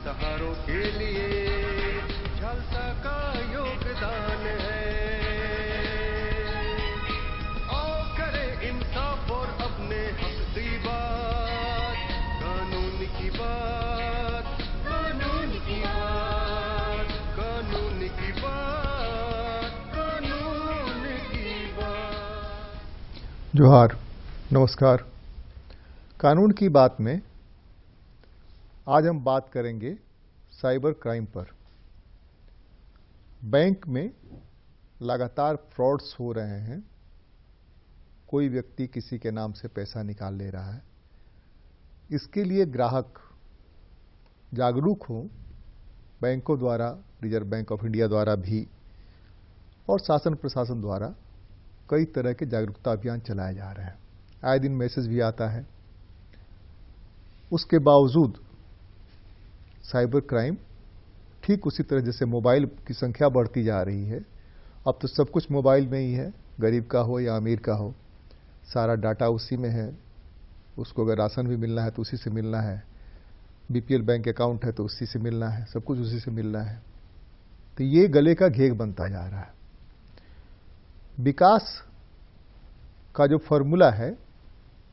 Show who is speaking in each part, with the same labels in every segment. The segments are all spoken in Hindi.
Speaker 1: बेसहारों के लिए झालसा का योगदान है। आओ करें इंसाफ और अपने हक की बात, कानून की बात, कानून की बात, कानून की बात, कानून की बात।
Speaker 2: जोहार, नमस्कार। कानून की बात में आज हम बात करेंगे साइबर क्राइम पर। बैंक में लगातार फ्रॉड्स हो रहे हैं। कोई व्यक्ति किसी के नाम से पैसा निकाल ले रहा है। इसके लिए ग्राहक जागरूक हो। बैंकों द्वारा, रिजर्व बैंक ऑफ इंडिया द्वारा भी और शासन प्रशासन द्वारा कई तरह के जागरूकता अभियान चलाए जा रहे हैं। आए दिन मैसेज भी आता है। उसके बावजूद साइबर क्राइम ठीक उसी तरह जैसे मोबाइल की संख्या बढ़ती जा रही है। अब तो सब कुछ मोबाइल में ही है, गरीब का हो या अमीर का हो, सारा डाटा उसी में है। उसको अगर राशन भी मिलना है तो उसी से मिलना है, बीपीएल बैंक अकाउंट है तो उसी से मिलना है, सब कुछ उसी से मिलना है। तो ये गले का घेग बनता जा रहा है। विकास का जो फॉर्मूला है,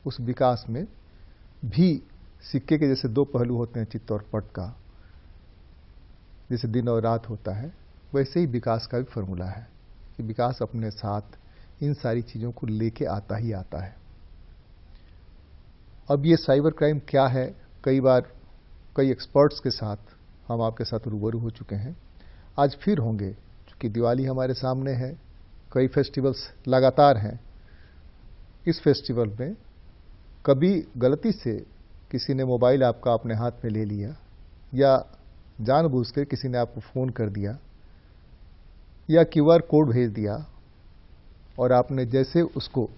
Speaker 2: उस विकास में भी सिक्के के जैसे दो पहलू होते हैं, चित्त और पट का, जैसे दिन और रात होता है, वैसे ही विकास का भी फॉर्मूला है कि विकास अपने साथ इन सारी चीज़ों को लेके आता ही आता है। अब ये साइबर क्राइम क्या है, कई बार कई एक्सपर्ट्स के साथ हम आपके साथ रूबरू हो चुके हैं। आज फिर होंगे, क्योंकि दिवाली हमारे सामने है, कई फेस्टिवल्स लगातार हैं। इस फेस्टिवल में कभी गलती से किसी ने मोबाइल आपका अपने हाथ में ले लिया, या जानबूझकर किसी ने आपको फ़ोन कर दिया, या क्यूआर कोड भेज दिया, और आपने जैसे उसको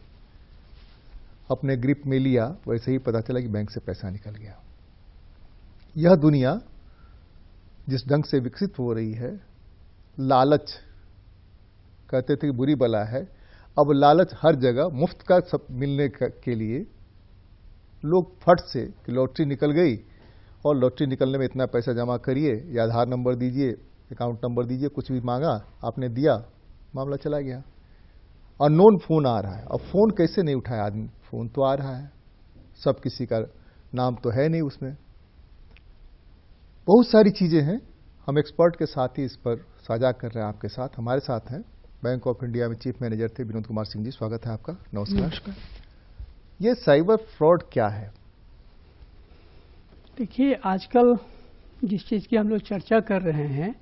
Speaker 2: अपने ग्रिप में लिया वैसे ही पता चला कि बैंक से पैसा निकल गया। यह दुनिया जिस ढंग से विकसित हो रही है, लालच कहते थे कि बुरी बला है। अब लालच हर जगह, मुफ्त का सब मिलने के लिए लोग फट से कि लॉटरी निकल गई, और लॉटरी निकलने में इतना पैसा जमा करिए, या आधार नंबर दीजिए, अकाउंट नंबर दीजिए, कुछ भी मांगा, आपने दिया, मामला चला गया। अननोन फोन आ रहा है। अब फोन कैसे नहीं उठाया आदमी, फोन तो आ रहा है, सब किसी का नाम तो है नहीं उसमें। बहुत सारी चीजें हैं। हम एक्सपर्ट के साथ ही इस पर साझा कर रहे हैं आपके साथ। हमारे साथ हैं बैंक ऑफ इंडिया में चीफ मैनेजर थे विनोद कुमार सिंह जी, स्वागत है आपका। नमस्कार। ये साइबर फ्रॉड क्या है?
Speaker 3: देखिए, आजकल जिस चीज़ की हम लोग चर्चा कर रहे हैं,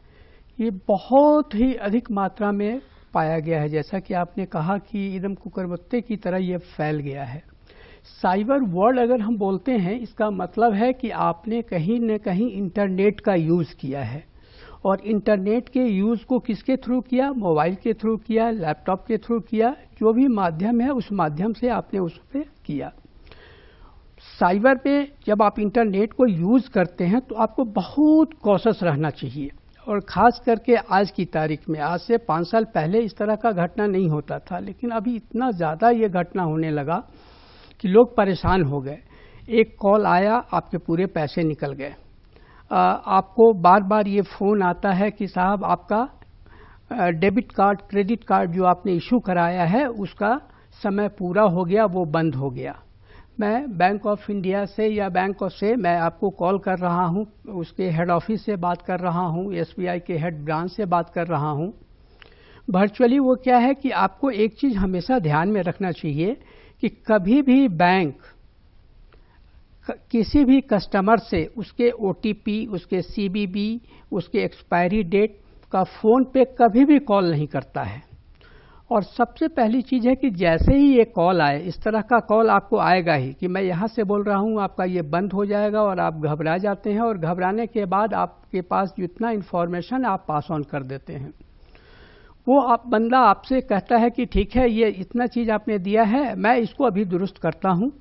Speaker 3: ये बहुत ही अधिक मात्रा में पाया गया है। जैसा कि आपने कहा कि एकदम कुकरमुत्ते की तरह ये फैल गया है। साइबर वर्ल्ड अगर हम बोलते हैं, इसका मतलब है कि आपने कहीं न कहीं इंटरनेट का यूज़ किया है। और इंटरनेट के यूज़ को किसके थ्रू किया? मोबाइल के थ्रू किया, लैपटॉप के थ्रू किया, जो भी माध्यम है उस माध्यम से आपने उस पर किया। साइबर पे जब आप इंटरनेट को यूज़ करते हैं तो आपको बहुत कॉशस रहना चाहिए। और ख़ास करके आज की तारीख में, आज से 5 साल पहले इस तरह का घटना नहीं होता था, लेकिन अभी इतना ज़्यादा ये घटना होने लगा कि लोग परेशान हो गए। एक कॉल आया, आपके पूरे पैसे निकल गए। आपको बार बार ये फ़ोन आता है कि साहब आपका डेबिट कार्ड, क्रेडिट कार्ड जो आपने इशू कराया है उसका समय पूरा हो गया, वो बंद हो गया। मैं बैंक ऑफ इंडिया से या बैंक से मैं आपको कॉल कर रहा हूं, उसके हेड ऑफिस से बात कर रहा हूं, एसबीआई के हेड ब्रांच से बात कर रहा हूं। वर्चुअली वो क्या है कि आपको एक चीज़ हमेशा ध्यान में रखना चाहिए कि कभी भी बैंक किसी भी कस्टमर से उसके ओटीपी, उसके सीवीवी, उसके एक्सपायरी डेट का फ़ोन पे कभी भी कॉल नहीं करता है। और सबसे पहली चीज़ है कि जैसे ही ये कॉल आए, इस तरह का कॉल आपको आएगा ही कि मैं यहाँ से बोल रहा हूँ, आपका ये बंद हो जाएगा, और आप घबरा जाते हैं। और घबराने के बाद आपके पास जितना इन्फॉर्मेशन आप पास ऑन कर देते हैं, वो बंदा आपसे कहता है कि ठीक है, ये इतना चीज़ आपने दिया है, मैं इसको अभी दुरुस्त करता हूँ,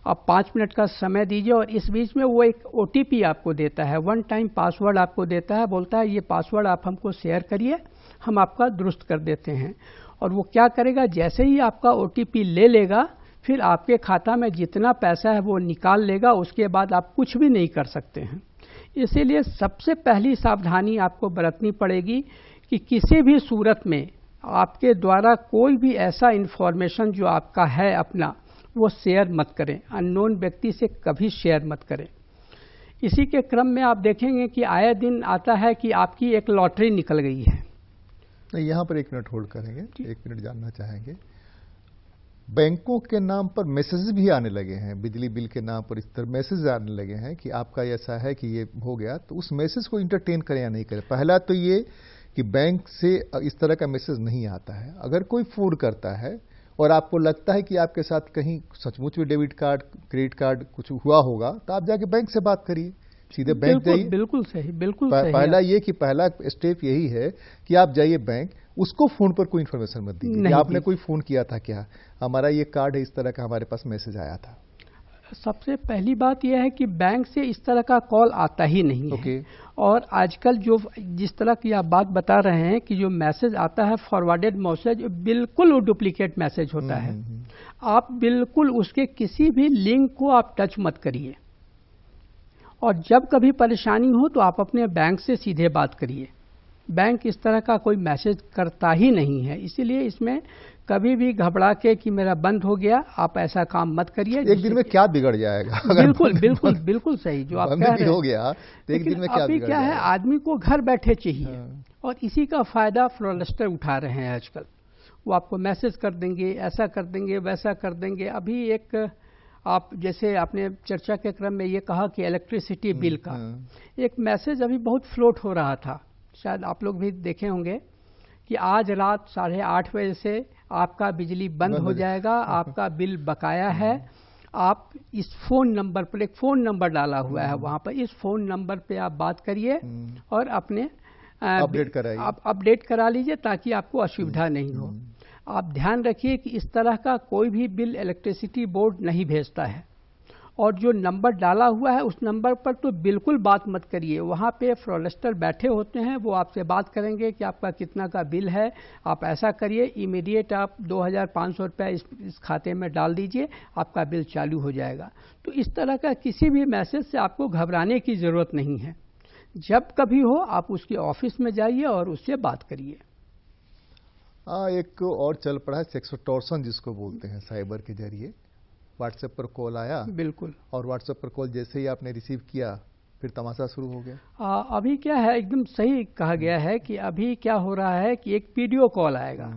Speaker 3: आप 5 मिनट का समय दीजिए। और इस बीच में वो एक ओटीपी आपको देता है, 1 टाइम पासवर्ड आपको देता है, बोलता है ये पासवर्ड आप हमको शेयर करिए, हम आपका दुरुस्त कर देते हैं। और वो क्या करेगा, जैसे ही आपका ओटीपी ले लेगा, फिर आपके खाता में जितना पैसा है वो निकाल लेगा। उसके बाद आप कुछ भी नहीं कर सकते हैं। इसीलिए सबसे पहली सावधानी आपको बरतनी पड़ेगी कि किसी भी सूरत में आपके द्वारा कोई भी ऐसा इंफॉर्मेशन जो आपका है अपना, वो शेयर मत करें, अननोन व्यक्ति से कभी शेयर मत करें। इसी के क्रम में आप देखेंगे कि आए दिन आता है कि आपकी एक लॉटरी निकल गई है।
Speaker 2: यहाँ पर 1 मिनट होल्ड करेंगे, 1 मिनट जानना चाहेंगे। बैंकों के नाम पर मैसेज भी आने लगे हैं, बिजली बिल के नाम पर इस तरह मैसेज आने लगे हैं कि आपका ऐसा है कि ये हो गया, तो उस मैसेज को इंटरटेन करें या नहीं करें। पहला तो ये कि बैंक से इस तरह का मैसेज नहीं आता है। अगर कोई फोन करता है और आपको लगता है कि आपके साथ कहीं सचमुच में डेबिट कार्ड, क्रेडिट कार्ड कुछ हुआ होगा, तो आप जाके बैंक से बात करिए, सीधे बैंक जाइए।
Speaker 3: बिल्कुल सही, बिल्कुल सही।
Speaker 2: पहला ये कि पहला स्टेप यही है कि आप जाइए बैंक, उसको फोन पर कोई इन्फॉर्मेशन मत दीजिए। आपने कोई फोन किया था क्या, हमारा ये कार्ड है, इस तरह का हमारे पास मैसेज आया था।
Speaker 3: सबसे पहली बात यह है कि बैंक से इस तरह का कॉल आता ही नहीं है। और आजकल जो जिस तरह की आप बात बता रहे हैं कि जो मैसेज आता है फॉरवर्डेड मैसेज, बिल्कुल वो डुप्लीकेट मैसेज होता है। आप बिल्कुल उसके किसी भी लिंक को आप टच मत करिए, और जब कभी परेशानी हो तो आप अपने बैंक से सीधे बात करिए। बैंक इस तरह का कोई मैसेज करता ही नहीं है, इसीलिए इसमें कभी भी घबरा के कि मेरा बंद हो गया, आप ऐसा काम मत करिए।
Speaker 2: एक दिन में क्या बिगड़ जाएगा?
Speaker 3: बिल्कुल बिल्कुल बिल्कुल सही जो आप कह रहे हैं।
Speaker 2: हो गया तो एक दिन में क्या बिगड़
Speaker 3: क्या है,
Speaker 2: जाएगा?
Speaker 3: आदमी को घर बैठे चाहिए, और इसी का फायदा फ्रॉडस्टर उठा रहे हैं आजकल। वो आपको मैसेज कर देंगे, ऐसा कर देंगे, वैसा कर देंगे। अभी एक आप जैसे आपने चर्चा के क्रम में ये कहा कि इलेक्ट्रिसिटी बिल का एक मैसेज अभी बहुत फ्लोट हो रहा था, शायद आप लोग भी देखे होंगे कि आज रात 8:30 बजे से आपका बिजली बंद हो जाएगा, आपका बिल बकाया है। आप इस फोन नंबर पर, एक फोन नंबर डाला हुआ है वहां पर, इस फोन नंबर पे आप बात करिए और अपने अपडेट करा लीजिए ताकि आपको असुविधा नहीं हो। आप ध्यान रखिए कि इस तरह का कोई भी बिल इलेक्ट्रिसिटी बोर्ड नहीं भेजता है, और जो नंबर डाला हुआ है उस नंबर पर तो बिल्कुल बात मत करिए। वहाँ पे फ्रॉडस्टर बैठे होते हैं, वो आपसे बात करेंगे कि आपका कितना का बिल है, आप ऐसा करिए, इमीडिएट आप 2500 रुपये इस खाते में डाल दीजिए, आपका बिल चालू हो जाएगा। तो इस तरह का किसी भी मैसेज से आपको घबराने की ज़रूरत नहीं है। जब कभी हो आप उसके ऑफिस में जाइए और उससे बात करिए।
Speaker 2: एक और चल पड़ा है सेक्सटॉर्शन जिसको बोलते हैं, साइबर के जरिए व्हाट्सएप पर कॉल आया।
Speaker 3: बिल्कुल।
Speaker 2: और व्हाट्सएप पर कॉल जैसे ही आपने रिसीव किया फिर तमाशा शुरू हो गया।
Speaker 3: अभी क्या है, एकदम सही कहा गया है कि अभी क्या हो रहा है कि एक वीडियो कॉल आएगा,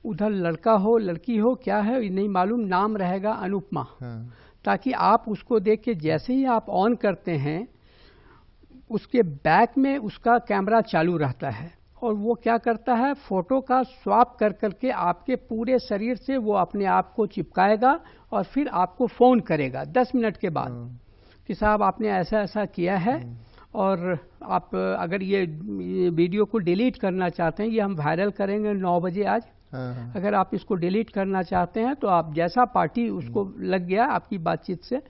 Speaker 3: उधर लड़का हो लड़की हो क्या है ये नहीं मालूम, नाम रहेगा अनुपमा, ताकि आप उसको देख के जैसे ही आप ऑन करते हैं उसके बैक में उसका कैमरा चालू रहता है, और वो क्या करता है, फोटो का स्वैप कर करके आपके पूरे शरीर से वो अपने आप को चिपकाएगा और फिर आपको फोन करेगा 10 मिनट के बाद कि साहब आपने ऐसा ऐसा किया है, और आप अगर ये वीडियो को डिलीट करना चाहते हैं, ये हम वायरल करेंगे 9 बजे आज, अगर आप इसको डिलीट करना चाहते हैं तो आप जैसा पार्टी उसको लग गया आपकी बातचीत से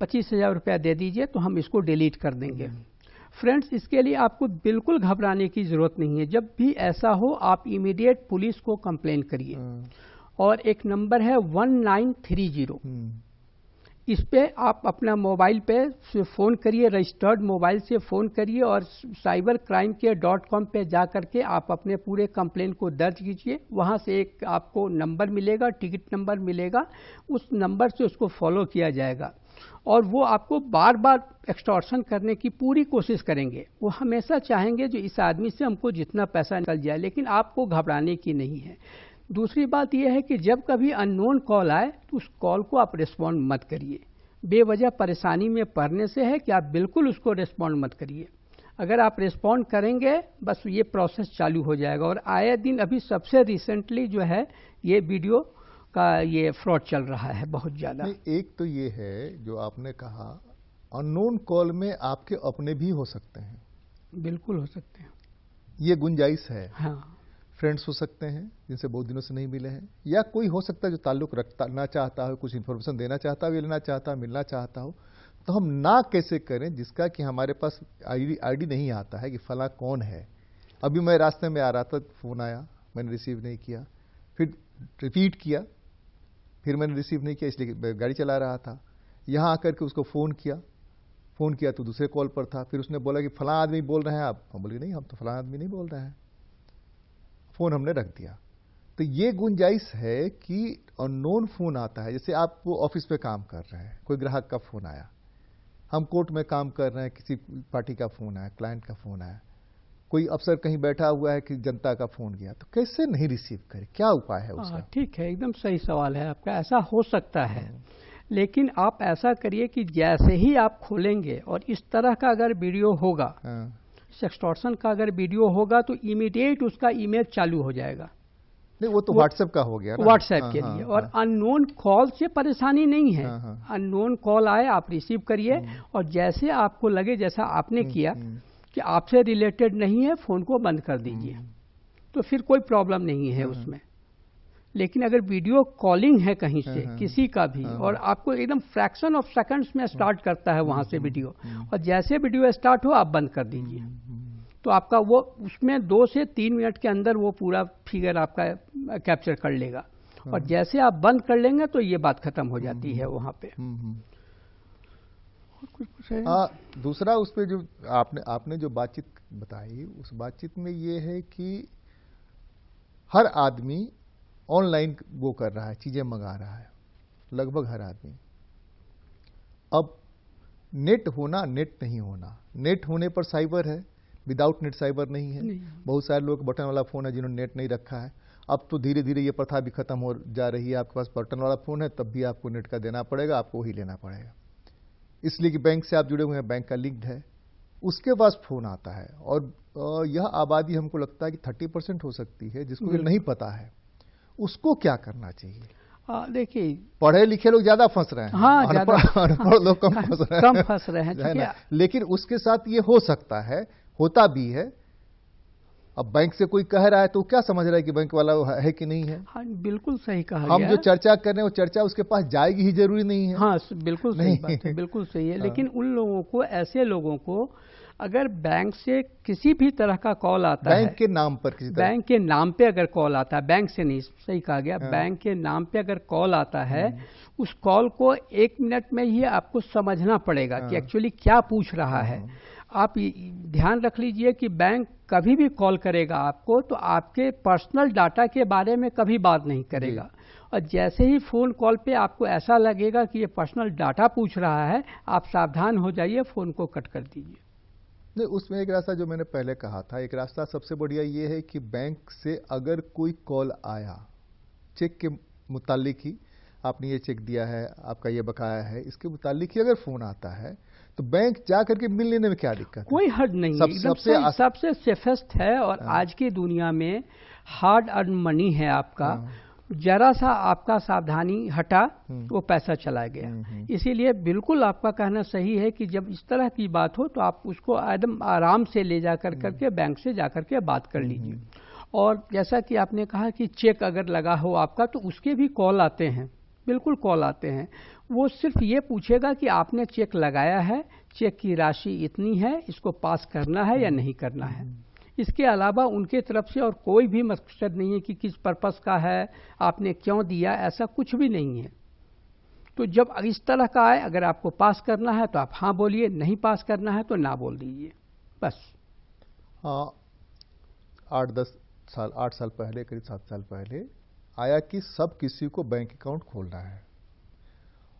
Speaker 3: 25,000 रुपया दे दीजिए तो हम इसको डिलीट कर देंगे। फ्रेंड्स, इसके लिए आपको बिल्कुल घबराने की जरूरत नहीं है। जब भी ऐसा हो आप इमीडिएट पुलिस को कंप्लेन करिए, और एक नंबर है 1930, इस पे आप अपना मोबाइल पे फ़ोन करिए, रजिस्टर्ड मोबाइल से फ़ोन करिए, और साइबर क्राइम के .com पे जा करके आप अपने पूरे कंप्लेन को दर्ज कीजिए। वहाँ से एक आपको नंबर मिलेगा, टिकट नंबर मिलेगा, उस नंबर से उसको फॉलो किया जाएगा, और वो आपको बार बार एक्सटॉर्शन करने की पूरी कोशिश करेंगे। वो हमेशा चाहेंगे जो इस आदमी से हमको जितना पैसा निकल जाए, लेकिन आपको घबराने की नहीं है। दूसरी बात यह है कि जब कभी अननोन कॉल आए तो उस कॉल को आप रिस्पॉन्ड मत करिए। बेवजह परेशानी में पड़ने से है कि आप बिल्कुल उसको रिस्पॉन्ड मत करिए। अगर आप रिस्पॉन्ड करेंगे बस ये प्रोसेस चालू हो जाएगा। और आए दिन अभी सबसे रिसेंटली जो है ये वीडियो का ये फ्रॉड चल रहा है बहुत ज़्यादा।
Speaker 2: एक तो ये है जो आपने कहा, अननोन कॉल में आपके अपने भी हो सकते हैं।
Speaker 3: बिल्कुल हो सकते हैं,
Speaker 2: ये गुंजाइश है।
Speaker 3: हाँ,
Speaker 2: फ्रेंड्स हो सकते हैं जिनसे बहुत दिनों से नहीं मिले हैं, या कोई हो सकता है जो ताल्लुक रखना चाहता हो, कुछ इन्फॉर्मेशन देना चाहता हो, लेना चाहता हो, मिलना चाहता हो। तो हम ना कैसे करें जिसका कि हमारे पास आईडी नहीं आता है कि फला कौन है। अभी मैं रास्ते में आ रहा था, फ़ोन आया, मैंने रिसीव नहीं किया, फिर रिपीट किया, फिर मैंने रिसीव नहीं किया इसलिए गाड़ी चला रहा था। यहाँ आकर के उसको फ़ोन किया, फ़ोन किया तो दूसरे कॉल पर था, फिर उसने बोला कि फलां आदमी बोल रहे हैं आप। हम बोले नहीं, हम तो फलां आदमी नहीं बोल रहे हैं। फ़ोन हमने रख दिया। तो ये गुंजाइश है कि अननोन फ़ोन आता है। जैसे आप ऑफिस पे काम कर रहे हैं, कोई ग्राहक का फ़ोन आया, हम कोर्ट में काम कर रहे हैं, किसी पार्टी का फ़ोन आया, क्लाइंट का फ़ोन आया, कोई अफसर कहीं बैठा हुआ है कि जनता का फ़ोन गया, तो कैसे नहीं रिसीव करे, क्या उपाय है उसका?
Speaker 3: ठीक है, एकदम सही सवाल है आपका। ऐसा हो सकता है, लेकिन आप ऐसा करिए कि जैसे ही आप खोलेंगे और इस तरह का अगर वीडियो होगा, सेक्सटॉर्शन का अगर वीडियो होगा, तो इमीडिएट उसका इमेज चालू हो जाएगा।
Speaker 2: नहीं, वो तो व्हाट्सएप का हो गया ना,
Speaker 3: व्हाट्सएप के लिए। और अननोन कॉल से परेशानी नहीं है। अननोन कॉल आए आप रिसीव करिए, और जैसे आपको लगे, जैसा आपने किया कि आपसे रिलेटेड नहीं है, फोन को बंद कर दीजिए, तो फिर कोई प्रॉब्लम नहीं है उसमें। लेकिन अगर वीडियो कॉलिंग है कहीं से किसी का भी, और आपको एकदम फ्रैक्शन ऑफ सेकंड्स में स्टार्ट करता है वहां से वीडियो, और जैसे वीडियो स्टार्ट हो आप बंद कर दीजिए, तो आपका वो उसमें 2 से 3 मिनट के अंदर वो पूरा फिगर आपका कैप्चर कर लेगा। और जैसे आप बंद कर लेंगे तो ये बात खत्म हो जाती है वहां पे। कुछ है?
Speaker 2: दूसरा उस पे जो आपने जो बातचीत बताई, उस बातचीत में ये है कि हर आदमी ऑनलाइन वो कर रहा है, चीजें मंगा रहा है, लगभग हर आदमी। अब नेट होना, नेट नहीं होना, नेट होने पर साइबर है, विदाउट नेट साइबर नहीं है। बहुत सारे लोग बटन वाला फोन है जिन्होंने नेट नहीं रखा है। अब तो धीरे धीरे ये प्रथा भी खत्म हो जा रही है, आपके पास बटन वाला फोन है तब भी आपको नेट का देना पड़ेगा, आपको वही लेना पड़ेगा, इसलिए कि बैंक से आप जुड़े हुए हैं, बैंक का लिंक्ड है, उसके पास फोन आता है। और यह आबादी हमको लगता है कि 30% हो सकती है जिसको ये नहीं पता है। उसको क्या करना चाहिए?
Speaker 3: देखिए,
Speaker 2: पढ़े लिखे लोग ज्यादा फंस रहे हैं,
Speaker 3: हाँ,
Speaker 2: अनपढ़ लोग कम फंस रहे
Speaker 3: हैं।
Speaker 2: लेकिन उसके साथ ये हो सकता है, होता भी है। अब बैंक से कोई कह रहा है तो क्या समझ रहा है कि बैंक वाला है कि नहीं है?
Speaker 3: हाँ, बिल्कुल सही कहा
Speaker 2: हम
Speaker 3: गया।
Speaker 2: जो चर्चा कर रहे हैं वो चर्चा उसके पास जाएगी ही जरूरी नहीं है।
Speaker 3: हाँ, बिल्कुल सही बात है, बिल्कुल सही है। लेकिन उन लोगों को, ऐसे लोगों को, अगर बैंक से किसी भी तरह का कॉल आता है,
Speaker 2: बैंक के नाम पर, किसी तरह
Speaker 3: बैंक के नाम पे अगर कॉल आता है, बैंक से नहीं, सही कहा गया, बैंक के नाम पे अगर कॉल आता है, उस कॉल को 1 मिनट में ही आपको समझना पड़ेगा कि एक्चुअली क्या पूछ रहा है। आप ध्यान रख लीजिए कि बैंक कभी भी कॉल करेगा आपको तो आपके पर्सनल डाटा के बारे में कभी बात नहीं करेगा। और जैसे ही फोन कॉल पे आपको ऐसा लगेगा कि ये पर्सनल डाटा पूछ रहा है, आप सावधान हो जाइए, फोन को कट कर दीजिए।
Speaker 2: नहीं, उसमें एक रास्ता जो मैंने पहले कहा था, एक रास्ता सबसे बढ़िया ये है कि बैंक से अगर कोई कॉल आया, चेक के मुतालिक ही, आपने ये चेक दिया है, आपका ये बकाया है, इसके मुतालिक ही अगर फोन आता है तो बैंक जा करके मिल लेने में क्या दिक्कत है?
Speaker 3: कोई हर्ज नहीं है, सबसे सेफेस्ट है। और आज की दुनिया में हार्ड अर्न मनी है आपका, जरा सा आपका सावधानी हटा वो पैसा चला गया। इसीलिए बिल्कुल आपका कहना सही है कि जब इस तरह की बात हो तो आप उसको एकदम आराम से ले जा करके बैंक से जाकर के बात कर लीजिए। और जैसा कि आपने कहा कि चेक अगर लगा हो आपका, तो उसके भी कॉल आते हैं, बिल्कुल कॉल आते हैं। वो सिर्फ ये पूछेगा कि आपने चेक लगाया है, चेक की राशि इतनी है, इसको पास करना है या नहीं करना है। इसके अलावा उनके तरफ से और कोई भी मकसद नहीं है कि किस पर्पस का है, आपने क्यों दिया, ऐसा कुछ भी नहीं है। तो जब इस तरह का आए, अगर आपको पास करना है तो आप हाँ बोलिए, नहीं पास करना है तो ना बोल दीजिए, बस।
Speaker 2: 8 साल पहले, करीब 7 साल पहले आया कि सब किसी को बैंक अकाउंट खोलना है।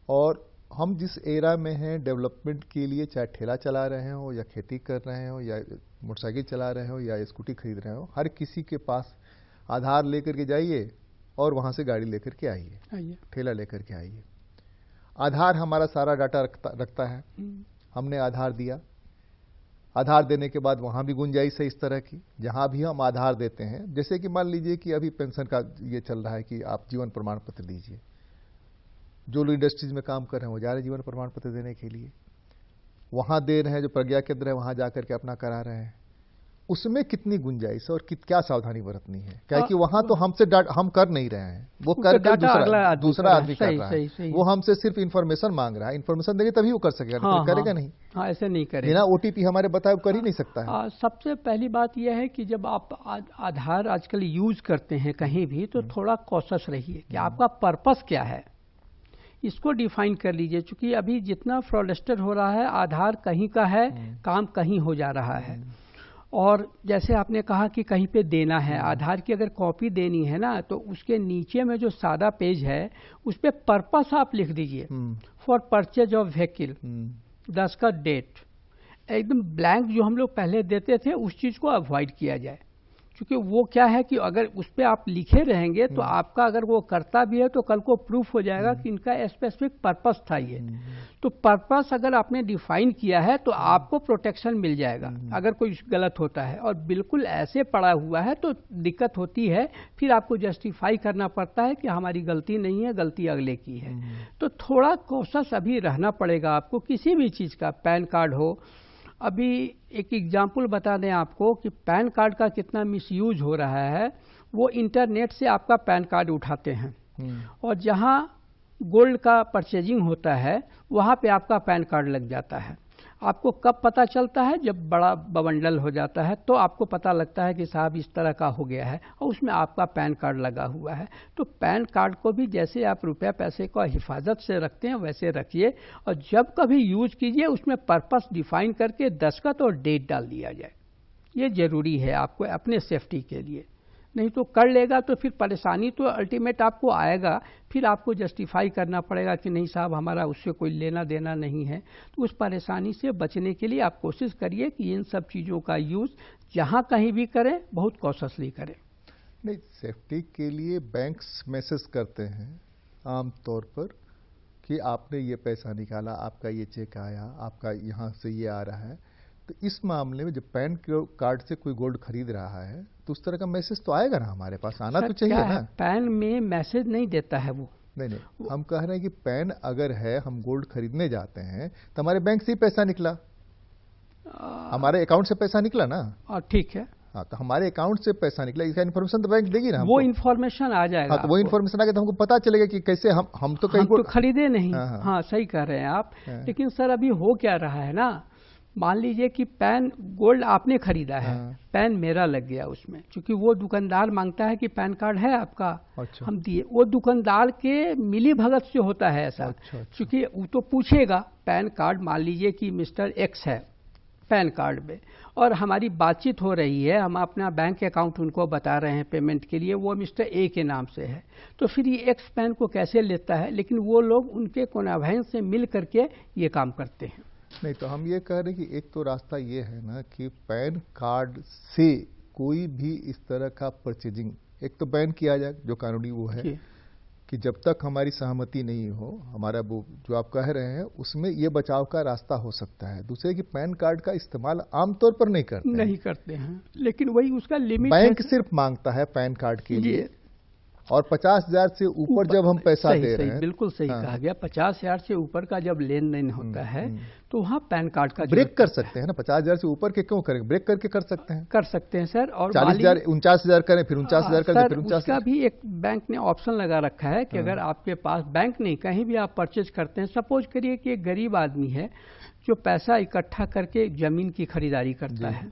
Speaker 2: और हम जिस एरा में हैं, डेवलपमेंट के लिए, चाहे ठेला चला रहे हो या खेती कर रहे हो या मोटरसाइकिल चला रहे हो या स्कूटी खरीद रहे हो, हर किसी के पास आधार लेकर के जाइए और वहां से गाड़ी लेकर के आइए, ठेला लेकर के आइए। आधार हमारा सारा डाटा रखता है। हमने आधार दिया, आधार देने के बाद वहां भी गुंजाइश है इस तरह की, जहां भी हम आधार देते हैं, जैसे कि मान लीजिए कि अभी पेंशन का ये चल रहा है कि आप जीवन प्रमाण पत्र दीजिए। जो लोग इंडस्ट्रीज में काम कर रहे हैं वो जा रहे हैं जीवन प्रमाण पत्र देने के लिए, वहां दे रहे हैं, जो प्रज्ञा केंद्र है वहां जाकर के अपना करा रहे हैं। उसमें कितनी गुंजाइश है और क्या सावधानी बरतनी है? क्या कि वहां तो हमसे हम कर नहीं रहे हैं, वो कर दूसरा आदमी कर रहा है। वो हमसे सिर्फ इन्फॉर्मेशन मांग रहा है, इन्फॉर्मेशन देंगे तभी वो कर सकेगा, तो करेगा नहीं।
Speaker 3: हाँ, ऐसे नहीं करेगा,
Speaker 2: बिना ओटीपी हमारे बताए वो कर ही नहीं सकता है।
Speaker 3: सबसे पहली बात यह है कि जब आप आधार आजकल यूज करते हैं कहीं भी, तो थोड़ा कॉशियस रहिए कि आपका पर्पस क्या है। इसको डिफाइन कर लीजिए, क्योंकि अभी जितना फ्रॉडस्टर हो रहा है, आधार कहीं का है, काम कहीं हो जा रहा है। और जैसे आपने कहा कि कहीं पे देना है, आधार की अगर कॉपी देनी है ना, तो उसके नीचे में जो सादा पेज है उस पे पर्पस आप लिख दीजिए, फॉर परचेज ऑफ व्हीकल, 10 का डेट, एकदम ब्लैंक जो हम लोग पहले देते थे उस चीज को अवॉइड किया जाए। क्योंकि वो क्या है कि अगर उस पर आप लिखे रहेंगे तो आपका अगर वो करता भी है तो कल को प्रूफ हो जाएगा कि इनका स्पेसिफिक पर्पस था ये। तो पर्पस अगर आपने डिफाइन किया है तो आपको प्रोटेक्शन मिल जाएगा अगर कोई गलत होता है, और बिल्कुल ऐसे पड़ा हुआ है तो दिक्कत होती है, फिर आपको जस्टिफाई करना पड़ता है कि हमारी गलती नहीं है, गलती अगले की है। तो थोड़ा कॉशस अभी रहना पड़ेगा आपको, किसी भी चीज़ का, पैन कार्ड हो। अभी एक एग्जाम्पल बता दें आपको कि पैन कार्ड का कितना मिसयूज हो रहा है। वो इंटरनेट से आपका पैन कार्ड उठाते हैं और जहां गोल्ड का परचेजिंग होता है वहां पे आपका पैन कार्ड लग जाता है। आपको कब पता चलता है? जब बड़ा बवंडल हो जाता है तो आपको पता लगता है कि साहब इस तरह का हो गया है और उसमें आपका पैन कार्ड लगा हुआ है। तो पैन कार्ड को भी जैसे आप रुपया पैसे को हिफाजत से रखते हैं वैसे रखिए, और जब कभी यूज कीजिए उसमें पर्पस डिफाइन करके दस्तखत और डेट डाल दिया जाए। ये जरूरी है आपको अपने सेफ्टी के लिए, नहीं तो कर लेगा तो फिर परेशानी तो अल्टीमेट आपको आएगा। फिर आपको जस्टिफाई करना पड़ेगा कि नहीं साहब हमारा उससे कोई लेना देना नहीं है। तो उस परेशानी से बचने के लिए आप कोशिश करिए कि इन सब चीज़ों का यूज़ जहाँ कहीं भी करें बहुत कॉशसली करें।
Speaker 2: नहीं, सेफ्टी के लिए बैंक्स मैसेज करते हैं आम तौर पर कि आपने ये पैसा निकाला, आपका ये चेक आया, आपका यहाँ से ये आ रहा है। तो इस मामले में जब पैन कार्ड से कोई गोल्ड खरीद रहा है तो उस तरह का मैसेज तो आएगा ना हमारे पास, आना तो चाहिए ना।
Speaker 3: पैन में मैसेज नहीं देता है वो।
Speaker 2: नहीं, हम कह रहे हैं कि पैन अगर है, हम गोल्ड खरीदने जाते हैं तो हमारे बैंक से ही पैसा निकला, हमारे अकाउंट से पैसा निकला ना।
Speaker 3: ठीक है,
Speaker 2: हाँ, तो हमारे अकाउंट से पैसा निकला, इसका इन्फॉर्मेशन तो बैंक देगी ना।
Speaker 3: वो इन्फॉर्मेशन आ जाएगा।
Speaker 2: हाँ, तो वो इन्फॉर्मेशन आ गया तो हमको पता चलेगा कि कैसे हम तो कहीं
Speaker 3: तो खरीदे नहीं। हाँ, सही कह रहे हैं आप। लेकिन सर अभी हो क्या रहा है ना, मान लीजिए कि पैन गोल्ड आपने खरीदा है, पैन मेरा लग गया उसमें, क्योंकि वो दुकानदार मांगता है कि पैन कार्ड है आपका। अच्छा। हम दिए, वो दुकानदार के मिली भगत से होता है ऐसा। अच्छा। क्योंकि वो तो पूछेगा पैन कार्ड, मान लीजिए कि मिस्टर एक्स है पैन कार्ड में, और हमारी बातचीत हो रही है, हम अपना बैंक अकाउंट उनको बता रहे हैं पेमेंट के लिए, वो मिस्टर ए के नाम से है, तो फिर ये एक्स पैन को कैसे लेता है? लेकिन वो लोग उनके कोनाभैन से मिल करके ये काम करते हैं।
Speaker 2: नहीं, तो हम ये कह रहे हैं कि एक तो रास्ता ये है ना कि पैन कार्ड से कोई भी इस तरह का परचेजिंग एक तो बैन किया जाए, जो कानूनी वो है कि जब तक हमारी सहमति नहीं हो, हमारा वो जो आप कह रहे हैं उसमें ये बचाव का रास्ता हो सकता है। दूसरे कि पैन कार्ड का इस्तेमाल आमतौर पर नहीं करते हैं,
Speaker 3: लेकिन वही उसका लिमिट
Speaker 2: बैंक सिर्फ मांगता है पैन कार्ड के लिए, और 50,000 से ऊपर जब हम पैसा दे रहे हैं।
Speaker 3: बिल्कुल सही कहा गया, 50,000 से ऊपर का जब लेन देन होता है तो वहाँ पैन कार्ड का
Speaker 2: ब्रेक कर सकते हैं ना। 50,000 से ऊपर के क्यों करेंगे, ब्रेक करके कर सकते हैं
Speaker 3: सर। और
Speaker 2: 40,000 49,000 करें, फिर 49,000 करें, फिर 49,000।
Speaker 3: उसका भी एक बैंक ने ऑप्शन लगा रखा है कि अगर आपके पास, बैंक नहीं कहीं भी आप परचेज करते हैं, सपोज करिए कि एक गरीब आदमी है जो पैसा इकट्ठा करके जमीन की खरीदारी करता है,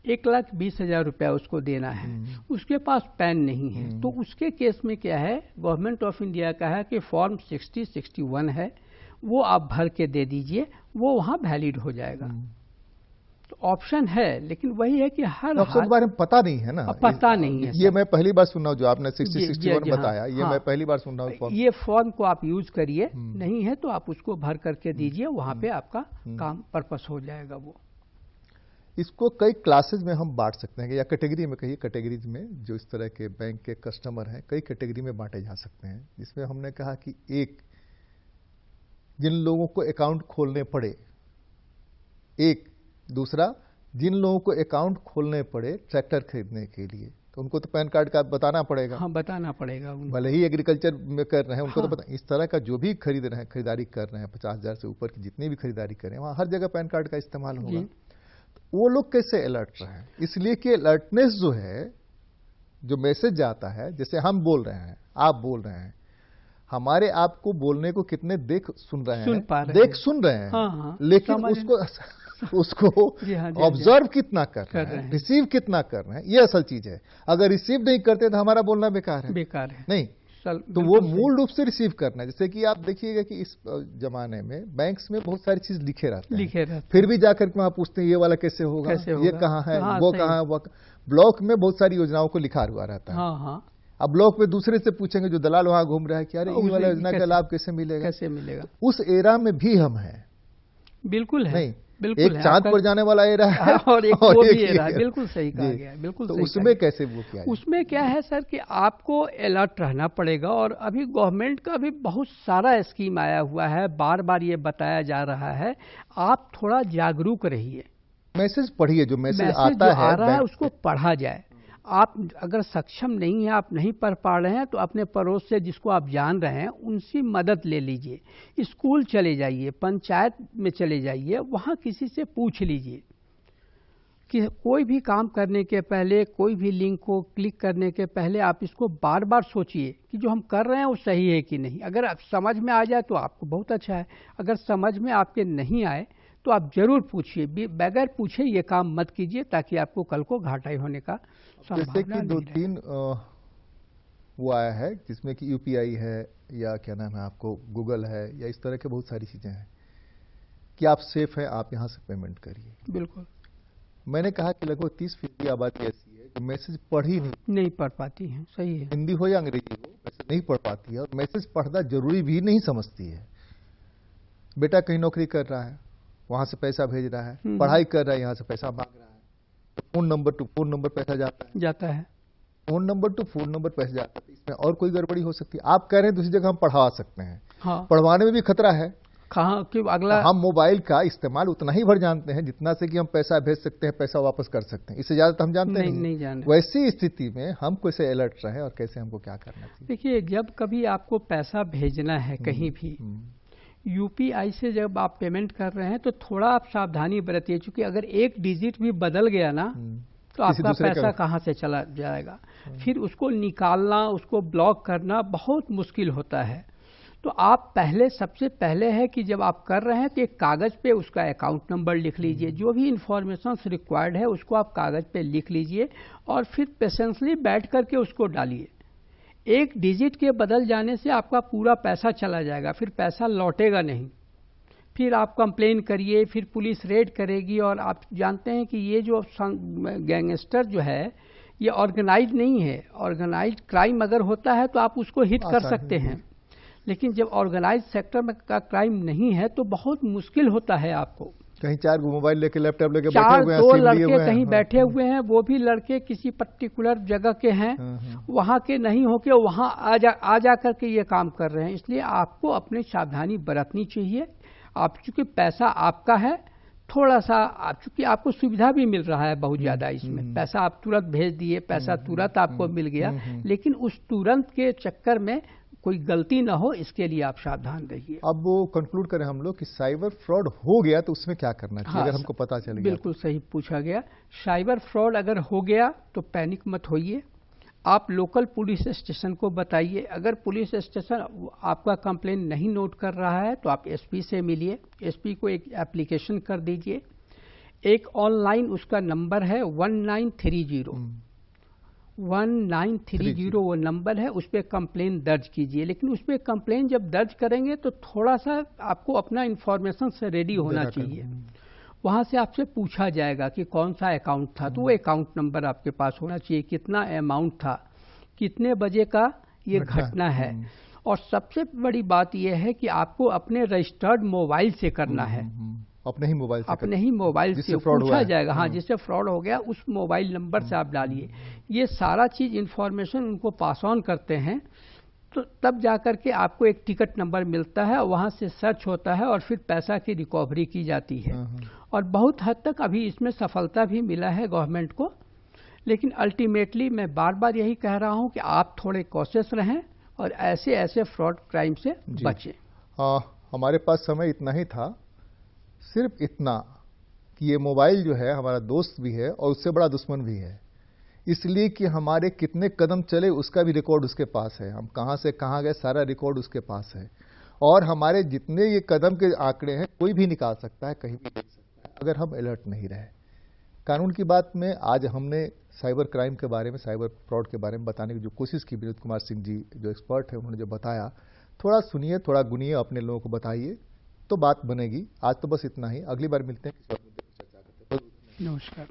Speaker 3: 1,20,000 रुपया उसको देना है, उसके पास पैन नहीं है, तो उसके केस में क्या है, गवर्नमेंट ऑफ इंडिया का है कि फॉर्म 6061 है, वो आप भर के दे दीजिए, वो वहाँ वैलिड हो जाएगा। तो ऑप्शन है, लेकिन वही है कि हर
Speaker 2: ऑप्शन के बारे में पता नहीं है ना,
Speaker 3: पता नहीं है।
Speaker 2: ये मैं पहली बार सुन रहा हूँ जो आपने 6061 बताया, ये मैं पहली बार सुन रहा हूँ।
Speaker 3: ये फॉर्म को आप यूज करिए, नहीं है तो आप उसको भर करके दीजिए, वहाँ पे आपका काम पर्पस हो जाएगा। वो
Speaker 2: इसको कई क्लासेज में हम बांट सकते हैं, या कैटेगरी में, कहिए कैटेगरीज में, जो इस तरह के बैंक के कस्टमर हैं कई कैटेगरी में बांटे जा सकते हैं। जिसमें हमने कहा कि एक, जिन लोगों को अकाउंट खोलने पड़े, एक दूसरा जिन लोगों को अकाउंट खोलने पड़े ट्रैक्टर खरीदने के लिए, तो उनको तो पैन कार्ड का बताना पड़ेगा।
Speaker 3: हाँ, बताना पड़ेगा।
Speaker 2: भले ही एग्रीकल्चर में कर रहे हैं, उनको तो पता। इस तरह का जो भी खरीद रहे हैं, खरीदारी कर रहे हैं, 50,000 से ऊपर की जितनी भी खरीदारी करें, वहां हर जगह पैन कार्ड का इस्तेमाल होगा। वो लोग कैसे अलर्ट रहे? इसलिए कि अलर्टनेस जो है, जो मैसेज जाता है, जैसे हम बोल रहे हैं, आप बोल रहे हैं, हमारे आपको बोलने को कितने देख सुन रहे हैं,
Speaker 3: हाँ,
Speaker 2: लेकिन उसको ऑब्जर्व कितना कर रहे हैं, रिसीव कितना कर रहे हैं, ये असल चीज है। अगर रिसीव नहीं करते तो हमारा बोलना बेकार है।
Speaker 3: बेकार है।
Speaker 2: नहीं, तो वो मूल रूप से रिसीव करना है। जैसे कि आप देखिएगा कि इस जमाने में बैंक्स में बहुत सारी चीज लिखे रहते हैं, फिर भी जाकर के वहां पूछते हैं ये वाला कैसे होगा, ये कहाँ है, वो कहाँ है, वो ब्लॉक में बहुत सारी योजनाओं को लिखा हुआ रहता है।
Speaker 3: हाँ।
Speaker 2: अब ब्लॉक में दूसरे से पूछेंगे जो दलाल वहां घूम रहा है कि अरे ये वाला योजना का लाभ कैसे मिलेगा। उस एरा में भी हम हैं।
Speaker 3: बिल्कुल है,
Speaker 2: नहीं
Speaker 3: बिल्कुल
Speaker 2: एक चांद पर जाने वाला एरा है
Speaker 3: और एक वो भी एरा है। बिल्कुल सही कहा गया, बिल्कुल
Speaker 2: तो
Speaker 3: सही।
Speaker 2: उसमें कैसे वो किया?
Speaker 3: उसमें क्या है सर कि आपको अलर्ट रहना पड़ेगा, और अभी गवर्नमेंट का भी बहुत सारा स्कीम आया हुआ है, बार बार ये बताया जा रहा है, आप थोड़ा जागरूक रहिए।
Speaker 2: मैसेज पढ़िए, जो मैसेज आता
Speaker 3: आ रहा है उसको पढ़ा जाए। आप अगर सक्षम नहीं है, आप नहीं पढ़ पा रहे हैं, तो अपने पड़ोस से जिसको आप जान रहे हैं उनसे मदद ले लीजिए। स्कूल चले जाइए, पंचायत में चले जाइए, वहाँ किसी से पूछ लीजिए कि कोई भी काम करने के पहले, कोई भी लिंक को क्लिक करने के पहले आप इसको बार बार सोचिए कि जो हम कर रहे हैं वो सही है कि नहीं। अगर आप समझ में आ जाए तो आपको बहुत अच्छा है, अगर समझ में आपके नहीं आए तो आप जरूर पूछिए। बगैर पूछे ये काम मत कीजिए, ताकि आपको कल को घाटा होने का
Speaker 2: जैसे कि 2-3 वो आया है जिसमें कि यूपीआई है, या क्या नाम है आपको, गूगल है, या इस तरह के बहुत सारी चीजें हैं कि आप सेफ हैं, आप यहां से पेमेंट करिए।
Speaker 3: बिल्कुल।
Speaker 2: मैंने कहा कि लगभग 30% आबादी ऐसी है जो मैसेज पढ़ ही
Speaker 3: नहीं पढ़ पाती है। सही है,
Speaker 2: हिंदी हो या अंग्रेजी हो, मैसेज नहीं पढ़ पाती है, और मैसेज पढ़ना जरूरी भी नहीं समझती है। बेटा कहीं नौकरी कर रहा है, वहां से पैसा भेज रहा है, पढ़ाई कर रहा है, यहां से पैसा मांग रहा है, phone number two phone number पैसा जाता है, phone number two phone number पैसा जाता है। इसमें और कोई गड़बड़ी हो सकती है। आप कह रहे हैं दूसरी जगह हम पढ़वा सकते हैं,
Speaker 3: हाँ।
Speaker 2: पढ़वाने में भी खतरा है।
Speaker 3: कहाँ कि अगला
Speaker 2: हम मोबाइल का इस्तेमाल उतना ही भर जानते हैं जितना से कि हम पैसा भेज सकते हैं, पैसा वापस कर सकते हैं, इससे ज्यादा तो हम जानते नहीं
Speaker 3: जानते।
Speaker 2: वैसी स्थिति में हम कैसे अलर्ट रहे और कैसे हमको क्या करना चाहिए?
Speaker 3: देखिए, जब कभी आपको पैसा भेजना है कहीं भी, यूपीआई से जब आप पेमेंट कर रहे हैं तो थोड़ा आप सावधानी बरतिए, क्योंकि अगर एक डिजिट भी बदल गया ना तो आपका पैसा कहाँ से चला जाएगा। फिर उसको निकालना, उसको ब्लॉक करना बहुत मुश्किल होता है। तो आप सबसे पहले है कि जब आप कर रहे हैं तो एक कागज पे उसका अकाउंट नंबर लिख लीजिए, जो भी इंफॉर्मेशन रिक्वायर्ड है उसको आप कागज पे लिख लीजिए, और फिर पेशेंसली बैठ करके उसको डालिए। एक डिजिट के बदल जाने से आपका पूरा पैसा चला जाएगा, फिर पैसा लौटेगा नहीं। फिर आप कंप्लेन करिए, फिर पुलिस रेड करेगी, और आप जानते हैं कि ये जो गैंगस्टर जो है ये ऑर्गेनाइज नहीं है। ऑर्गेनाइज क्राइम अगर होता है तो आप उसको हिट कर सकते हैं, लेकिन जब ऑर्गेनाइज सेक्टर में का क्राइम नहीं है तो बहुत मुश्किल होता है आपको।
Speaker 2: कहीं 4 मोबाइल लेके, लैपटॉप लेके बैठे हुए हैं,
Speaker 3: 2 लड़के कहीं बैठे हुए हैं, वो भी लड़के किसी पर्टिकुलर जगह के हैं, वहां के नहीं होके वहां आ जा करके ये काम कर रहे हैं। इसलिए आपको अपनी सावधानी बरतनी चाहिए। आप चूंकि पैसा आपका है, थोड़ा सा चूंकि आपको सुविधा भी मिल रहा है बहुत ज्यादा, इसमें पैसा आप तुरंत भेज दिए, पैसा तुरंत आपको मिल गया, लेकिन उस तुरंत के चक्कर में कोई गलती ना हो, इसके लिए आप सावधान रहिए।
Speaker 2: अब वो कंक्लूड करें हम लोग कि साइबर फ्रॉड हो गया तो उसमें क्या करना चाहिए? अगर हमको पता चल गया।
Speaker 3: बिल्कुल सही पूछा गया। साइबर फ्रॉड अगर हो गया तो पैनिक मत होइए, आप लोकल पुलिस स्टेशन को बताइए। अगर पुलिस स्टेशन आपका कंप्लेन नहीं नोट कर रहा है तो आप एसपी से मिलिए, एसपी को एक एप्लीकेशन कर दीजिए। एक ऑनलाइन उसका नंबर है 1930 वो नंबर है, उस पर कंप्लेन दर्ज कीजिए। लेकिन उस पर कंप्लेन जब दर्ज करेंगे तो थोड़ा सा आपको अपना इंफॉर्मेशन से रेडी होना चाहिए। वहां से आपसे पूछा जाएगा कि कौन सा अकाउंट था, तो वो अकाउंट नंबर आपके पास होना चाहिए, कितना अमाउंट था, कितने बजे का ये घटना है। और सबसे बड़ी बात यह है कि आपको अपने रजिस्टर्ड मोबाइल से करना है,
Speaker 2: अपने ही मोबाइल
Speaker 3: से पूछा जाएगा। हाँ, जिससे फ्रॉड हो गया उस मोबाइल नंबर से आप डालिए। ये सारा चीज इंफॉर्मेशन उनको पास ऑन करते हैं, तो तब जाकर के आपको एक टिकट नंबर मिलता है, वहां से सर्च होता है और फिर पैसा की रिकवरी की जाती है। और बहुत हद तक अभी इसमें सफलता भी मिला है गवर्नमेंट को। लेकिन अल्टीमेटली मैं बार बार यही कह रहा हूं कि आप थोड़े कॉशियस रहें और ऐसे फ्रॉड क्राइम से बचें।
Speaker 2: हमारे पास समय इतना ही था, सिर्फ इतना कि ये मोबाइल जो है हमारा दोस्त भी है और उससे बड़ा दुश्मन भी है, इसलिए कि हमारे कितने कदम चले उसका भी रिकॉर्ड उसके पास है, हम कहां से कहां गए सारा रिकॉर्ड उसके पास है। और हमारे जितने ये कदम के आंकड़े हैं कोई भी निकाल सकता है, कहीं भी देख सकता है, अगर हम अलर्ट नहीं रहे। कानून की बात में आज हमने साइबर क्राइम के बारे में, साइबर फ्रॉड के बारे में बताने की जो कोशिश की, विनोद कुमार सिंह जी जो एक्सपर्ट है उन्होंने जो बताया, थोड़ा सुनिए, थोड़ा गुनिए, अपने लोगों को बताइए, तो बात बनेगी। आज तो बस इतना ही, अगली बार मिलते हैं किसी और मुद्दे पर चर्चा करते हैं।
Speaker 3: नमस्कार।